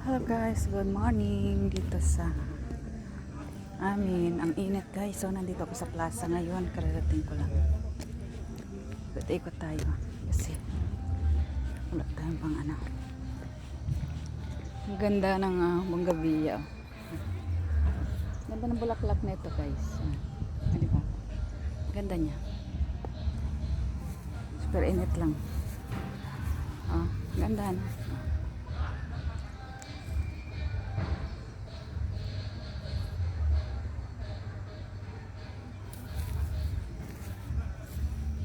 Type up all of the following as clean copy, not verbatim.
Hello guys, good morning dito sa amin. Ang init guys, so nandito ako sa plaza ngayon, kararating ko lang. Ikot tayo kasi wala tayong pang ano. Ang ganda ng Bongabilla. Ganda ng bulaklak na ito guys. Di ba? Ganda niya. Super init lang. Ganda na.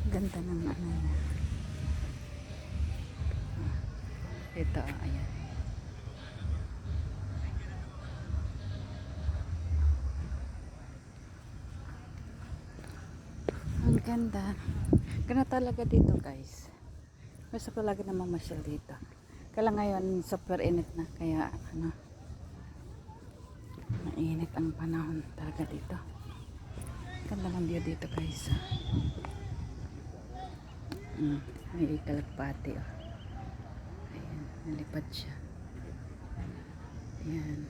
Ganda ng ano niya. Ito, ayan. Ang ganda. Ganda talaga dito guys. Gusto ko lagi na mamasyal dito. Kaya ngayon super init na. Kaya ano, mainit ang panahon talaga dito. Ganda ng view dito guys. May kalagpati. Ayan, nalipad siya. Ayan.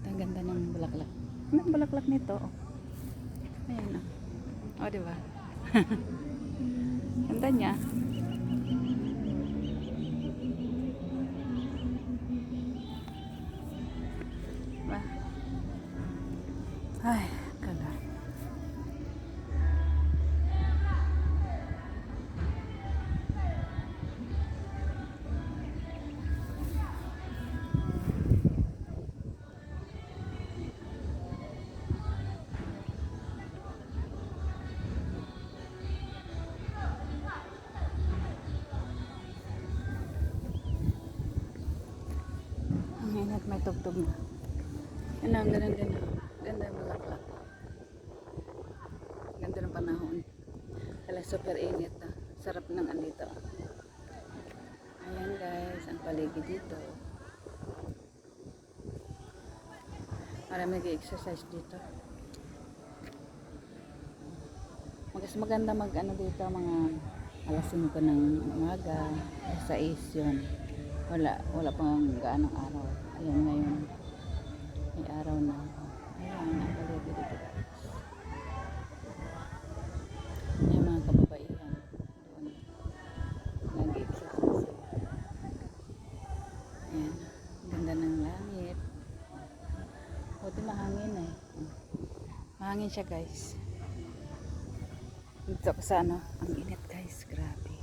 Ang ganda ng bulaklak. Ang bulaklak nito. Ayan o. Diba? Ganda niya. Diba? Ay, kala. Ang init, may tugtog na. Yan ang ganda. Ganda yung bulaklak. Ganda ng panahon. Kala super init na. Sarap ng andito. Ayan guys, ang paligid dito. Marami nag-exercise dito. Mas maganda mag ano dito mga alas 5 ng umaga, sa 6 yun. Wala pang gaanong araw. Ayan ngayon. May araw na. Ayan, ang paligid dito guys. Ayan mga kababaihan. Doon. Nag-exercise. Ayan. Ganda ng langit. Buti mahangin eh. Mahangin siya guys. Dito ako sa ano. Ang init guys. Grabe.